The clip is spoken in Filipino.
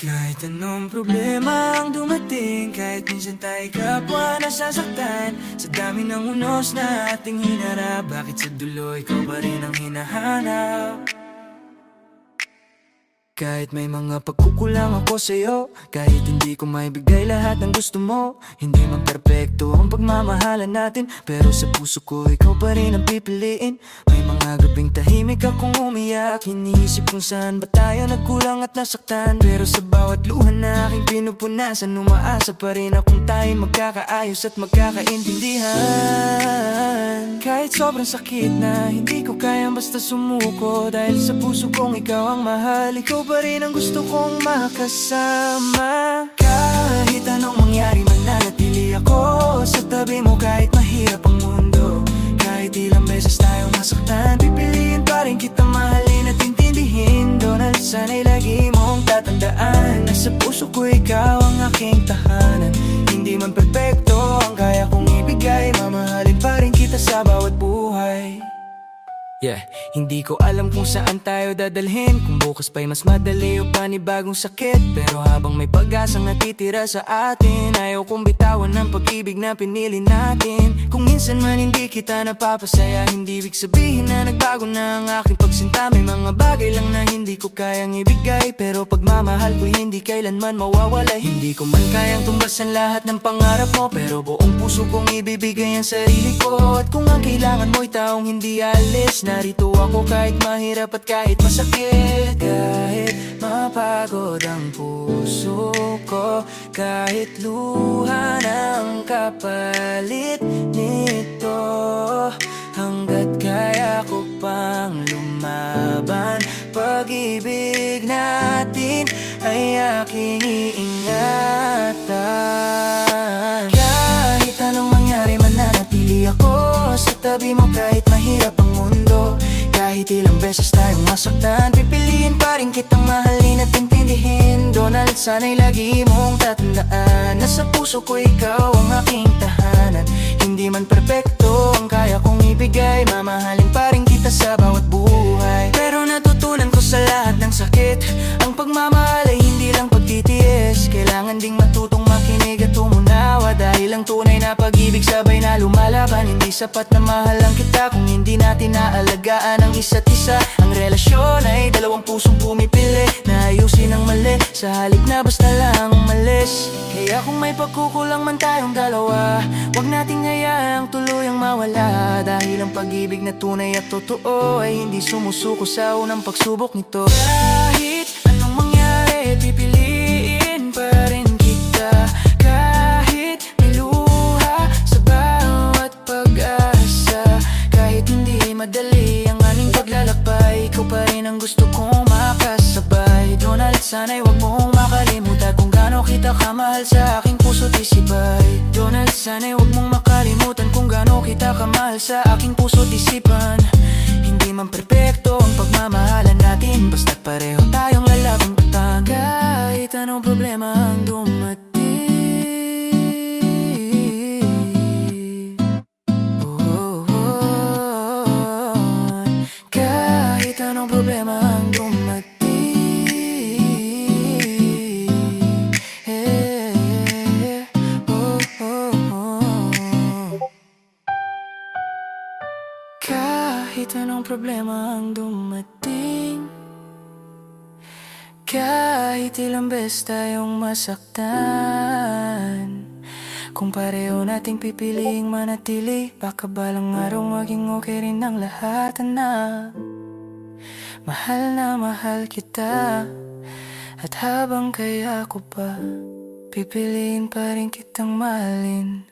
Kahit anong problema ang dumating, kahit minsan tayo kapwa nasasaktan, sa dami ng unos na ating hinarap, bakit sa dulo ikaw pa rin ang hinahanap? Kahit may mga pagkukulang ako sa'yo, kahit hindi ko maibigay lahat ng gusto mo, hindi man perpekto ang pagmamahalan natin, pero sa puso ko ikaw pa rin ang pipiliin. May mga gabing tahimik akong umiyak, iniisip kung saan ba tayo nagkulang at nasaktan, pero sa bawat luha na aking pinupunasan, umaasa pa rin akong tayo magkakaayos at magkakaintindihan. Kahit sobrang sakit na hindi ko kayang basta sumuko, dahil sa puso kong ikaw ang mahal, ikaw pa rin ang gusto kong makasama. Kahit anong mangyari, mananatili ako sa tabi mo kahit mahirap ang mundo. Kahit ilang beses tayong masaktan, pipiliin pa rin kita mahalin at intindihin. Donald, sana'y lagi mong tatandaan na sa puso ko ikaw ang aking tahanan. Hindi man perpekto ang kaya kong ibigay, mamahalin pa rin kita sa bawat buhay. Hindi ko alam kung saan tayo dadalhin, kung bukas pa'y mas madali o panibagong sakit. Pero habang may pag-asang natitira sa atin, ayaw kong bitawan ng pag-ibig na pinili natin. Kung minsan man hindi kita napapasaya, hindi ibig sabihin na nagbago na ang aking pagsinta. May mga bagay lang na hindi ko kayang ibigay, pero pagmamahal ko'y hindi kailanman mawawala. Hindi ko man kayang tumbasan lahat ng pangarap mo, pero buong puso kong ibibigay ang sarili ko. At kung ang kailangan mo'y taong hindi alis, narito ako kahit mahirap at kahit masakit. Kahit mapagod ang puso ko, kahit luha ng kapalit nito, hanggat kaya ko pang lumaban, pag-ibig natin ay aking iingatan. Kahit anong mangyari, mananatili ako sa tabi mo kahit mahirap ang mundo. Kahit ilang beses tayong masaktan, pipiliin pa rin kitang mahalin at intindihin. Donald, sana'y lagi mong tatandaan na sa puso ko ikaw ang aking tahanan. Hindi man perpekto ang kaya kong ibigay, mamahalin pa rin kita sa bawat buhay. Pero natutunan ko sa lahat ng sakit, ang pagmamahal ay hindi lang pagtitiis. Kailangan ding matutong makinig at umunawa, dahil ang tunay na pag-ibig sabay na lumalaban. Hindi sapat na mahalang kita kung hindi natin naalagaan ang isa't isa. Ang relasyon ay dalawang pusong pumipili na ayusin ang mali, sa halip na basta lang umalis. Kaya kung may pagkukulang man tayong dalawa, wag nating hayaang tuluyang mawala, dahil ang pag-ibig na tunay at totoo ay hindi sumusuko sa unang pagsubok nito. Kahit anong mangyari, pipiliin pa rin kita. Kahit may luha sa bawat pag-asa, kahit hindi madali ang aming paglalakbay, ikaw pa rin ang gusto kong makasabay. Donald, sana'y wag mong makalimutan kung gaano kita kamahal sa aking puso't isipay. Donald, sana'y wag mong makalimutan kung gaano kita kamahal sa aking puso't isipan. Hindi man perpekto ang pagmamahalan natin, basta't pareho tayong lalabang patang. Kahit anong problema ang dumating, oh, oh, oh. Kahit anong problema ang dumating, oh, oh, oh. Kahit anong problema ang dumating, kahit ilang beses tayong masaktan, kung pareho nating pipiliing manatili, baka balang araw maging okay rin ang lahat na mahal kita. At habang kaya ko pa, pipiliin pa rin kitang mahalin.